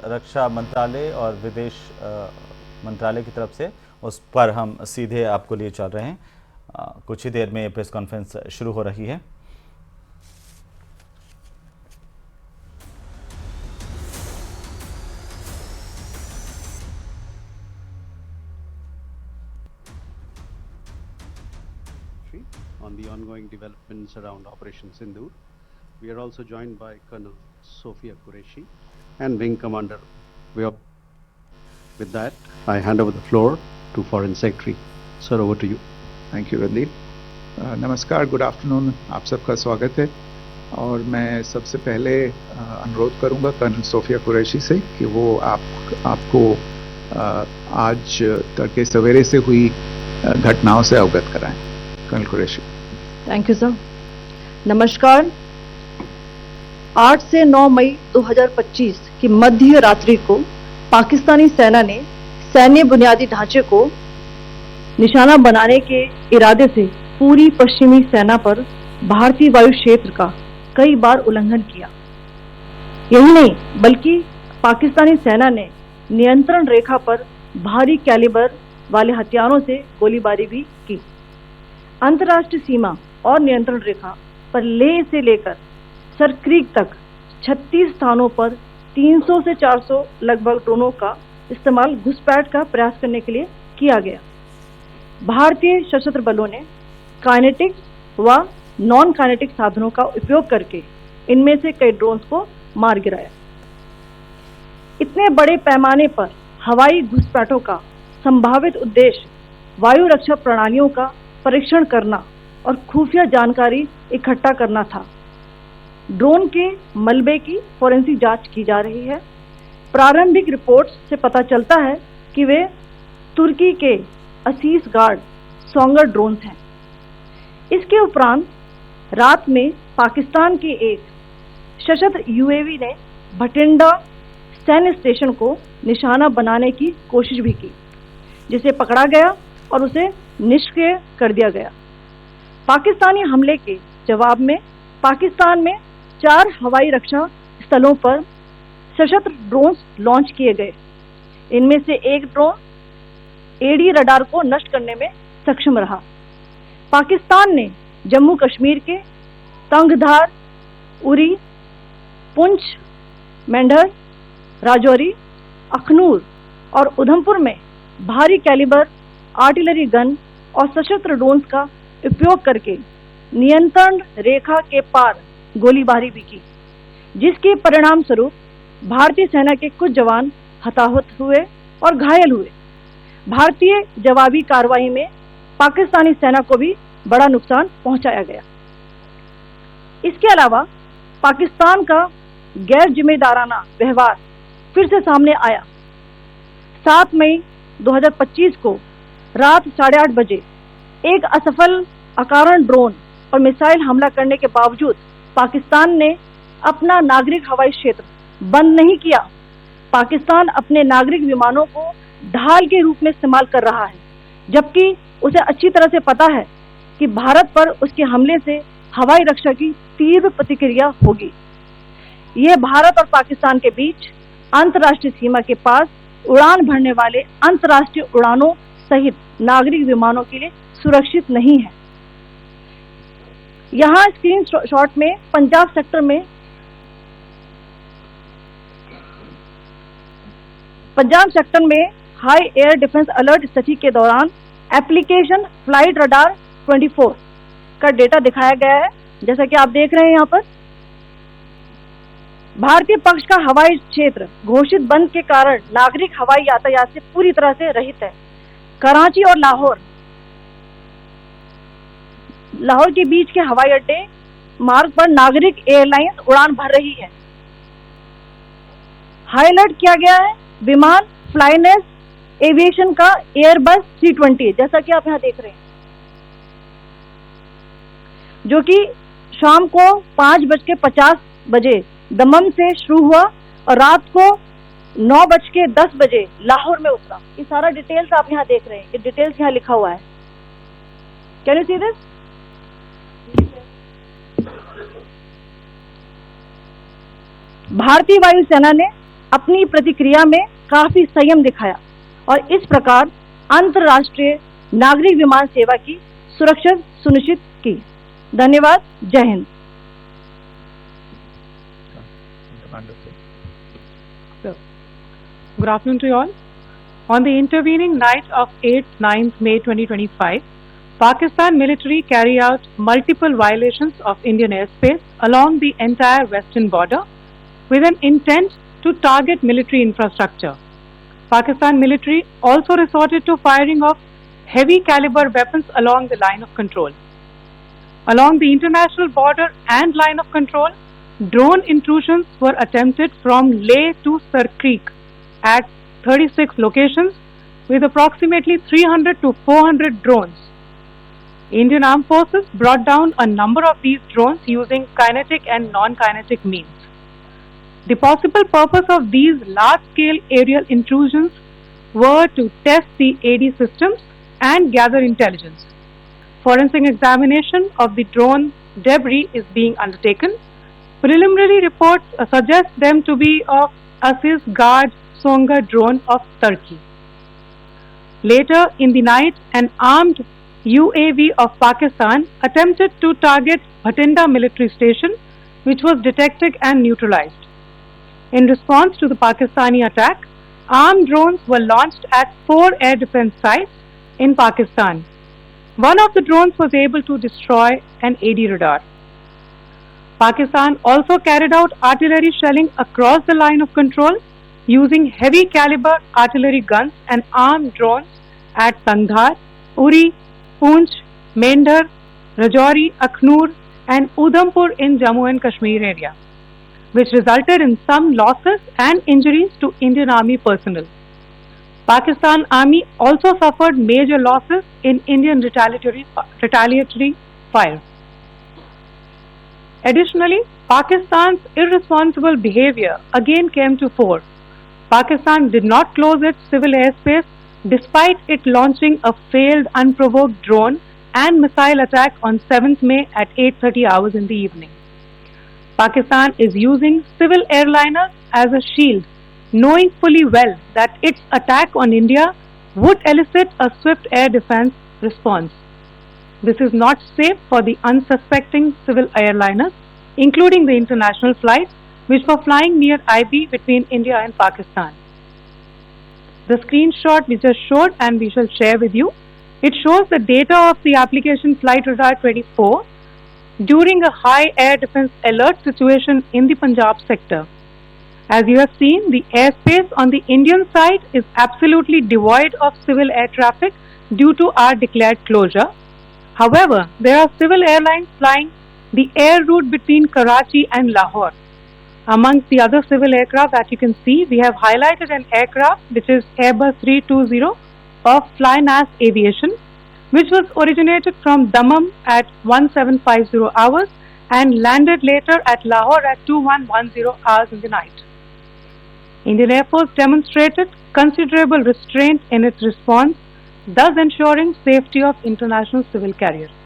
रक्षा मंत्रालय और विदेश मंत्रालय की तरफ से, उस पर हम सीधे आपको लिए चल रहे हैं। कुछ ही देर में प्रेस कॉन्फ्रेंस शुरू हो रही है। On the ongoing developments around Operation Sindoor. We are also joined by Colonel Sophia Qureshi and Wing Commander. With that, I hand over the floor to Foreign Secretary. Sir, over to you. Thank you, Randeep. नमस्कार, good afternoon, आप सबका स्वागत है। और मैं सबसे पहले अनुरोध करूंगा कर्नल सोफिया कुरैशी से कि वो आपको आज तड़के सवेरे से हुई घटनाओं से अवगत कराएं। Colonel Qureshi. Thank you sir. नमस्कार। 8 से 9 मई 2025 की मध्य रात्रि को पाकिस्तानी सेना ने सैन्य बुनियादी ढांचे को निशाना बनाने के इरादे से पूरी पश्चिमी सेना पर भारतीय वायु क्षेत्र का कई बार उल्लंघन किया। यही नहीं बल्कि पाकिस्तानी सेना ने नियंत्रण रेखा पर भारी कैलिबर वाले हथियारों से गोलीबारी भी की। अंतर्राष्ट्रीय सीमा और नियंत्रण रेखा पर लेह से लेकर सरक्रीक तक 36 स्थानों पर 300 से 400 लगभग ड्रोनों का इस्तेमाल घुसपैठ का प्रयास करने के लिए किया गया। भारतीय सशस्त्र बलों ने काइनेटिक व नॉन काइनेटिक साधनों का उपयोग करके इनमें से कई ड्रोन्स को मार गिराया। इतने बड़े पैमाने पर हवाई घुसपैठों का संभावित उद्देश्य वायु रक्षा प्रणालियों का परीक्षण करना और खुफिया जानकारी इकट्ठा करना था। ड्रोन के मलबे की फोरेंसिक जांच की जा रही है। प्रारंभिक रिपोर्ट्स से पता चलता है कि वे तुर्की के असीस गार्ड सोंगर ड्रोन्स हैं। इसके उपरांत रात में पाकिस्तान के एक सशस्त्र यूएवी ने भटिंडा सैन्य स्टेशन को निशाना बनाने की कोशिश भी की, जिसे पकड़ा गया और उसे निष्क्रिय कर दिया गया। पाकिस्तानी हमले के जवाब में पाकिस्तान में 4 हवाई रक्षा स्थलों पर सशस्त्र ड्रोन्स लॉन्च किए गए। इनमें से एक ड्रोन एडी रडार को नष्ट करने में सक्षम रहा। पाकिस्तान ने जम्मू कश्मीर के तंगधार, उरी, पुंछ, मेंढर, राजौरी, अखनूर और उधमपुर में भारी कैलिबर आर्टिलरी गन और सशस्त्र ड्रोन्स का उपयोग करके नियंत्रण रेखा के पार गोलीबारी भी की, जिसके परिणाम स्वरूप भारतीय सेना के कुछ जवान हताहत हुए और घायल हुए। भारतीय जवाबी कार्रवाई में पाकिस्तानी सेना को भी बड़ा नुकसान पहुंचाया गया। इसके अलावा पाकिस्तान का गैर जिम्मेदाराना व्यवहार फिर से सामने आया। 7 मई 2025 को रात 8:30 बजे एक असफल अकारण ड्रोन और मिसाइल हमला करने के बावजूद पाकिस्तान ने अपना नागरिक हवाई क्षेत्र बंद नहीं किया। पाकिस्तान अपने नागरिक विमानों को ढाल के रूप में इस्तेमाल कर रहा है, जबकि उसे अच्छी तरह से पता है कि भारत पर उसके हमले से हवाई रक्षा की तीव्र प्रतिक्रिया होगी। यह भारत और पाकिस्तान के बीच अंतर्राष्ट्रीय सीमा के पास उड़ान भरने वाले अंतर्राष्ट्रीय उड़ानों सहित नागरिक विमानों के लिए सुरक्षित नहीं है। यहाँ स्क्रीन शॉट में पंजाब सेक्टर में हाई एयर डिफेंस अलर्ट स्थिति के दौरान एप्लीकेशन फ्लाइट रडार 24 का डेटा दिखाया गया है। जैसा कि आप देख रहे हैं, यहाँ पर भारतीय पक्ष का हवाई क्षेत्र घोषित बंद के कारण नागरिक हवाई यातायात से पूरी तरह से रहित है। कराची और लाहौर के बीच के हवाई अड्डे मार्ग पर नागरिक एयरलाइंस उड़ान भर रही है। हाई अलर्ट किया गया है विमान फ्लाइनेस एविएशन का एयरबस 320, जैसा कि आप यहाँ देख रहे हैं, जो कि शाम को 5:50 बजे दमम से शुरू हुआ और रात को 9:10 बजे लाहौर में उतरा। ये सारा डिटेल्स आप यहाँ देख रहे हैं, ये डिटेल्स यहाँ लिखा हुआ है। Can you see this? भारतीय वायुसेना ने अपनी प्रतिक्रिया में काफी संयम दिखाया और इस प्रकार अंतर्राष्ट्रीय नागरिक विमान सेवा की सुरक्षा सुनिश्चित की। धन्यवाद। जय Hind. Good afternoon to you all. On the intervening night of 8th 9th May 2025, Pakistan military carried out multiple violations of Indian airspace along the entire western border with an intent to target military infrastructure. Pakistan military also resorted to firing of heavy caliber weapons along the line of control. Along the international border and line of control, drone intrusions were attempted from Leh to Sar Creek at 36 locations with approximately 300 to 400 drones. Indian Armed Forces brought down a number of these drones using kinetic and non-kinetic means. The possible purpose of these large-scale aerial intrusions were to test the AD systems and gather intelligence. Forensic examination of the drone debris is being undertaken. Preliminary reports suggest them to be of Aziz Guard Songa drone of Turkey. Later in the night, an armed UAV of Pakistan attempted to target Bhatinda military station, which was detected and neutralized. In response to the Pakistani attack, armed drones were launched at 4 air defense sites in Pakistan. One of the drones was able to destroy an AD radar. Pakistan also carried out artillery shelling across the line of control using heavy caliber artillery guns and armed drones at Tangdhar, Uri, Poonch, Mendhar, Rajouri, Akhnur and Udhampur in Jammu and Kashmir area, which resulted in some losses and injuries to Indian Army personnel. Pakistan Army also suffered major losses in Indian retaliatory fire. Additionally, Pakistan's irresponsible behavior again came to fore. Pakistan did not close its civil airspace despite it launching a failed unprovoked drone and missile attack on 7th May at 8:30 hours in the evening. Pakistan is using civil airliners as a shield, knowing fully well that its attack on India would elicit a swift air defense response. This is not safe for the unsuspecting civil airliners, including the international flights which were flying near IB between India and Pakistan. The screenshot we just showed and we shall share with you, it shows the data of the application Flight Radar 24 during a high air defense alert situation in the Punjab sector. As you have seen, the airspace on the Indian side is absolutely devoid of civil air traffic due to our declared closure. However, there are civil airlines flying the air route between Karachi and Lahore. Amongst the other civil aircraft that you can see, we have highlighted an aircraft which is Airbus 320 of Flynas Aviation, which was originated from Dammam at 1750 hours and landed later at Lahore at 2110 hours in the night. Indian Air Force demonstrated considerable restraint in its response, thus ensuring safety of international civil carriers.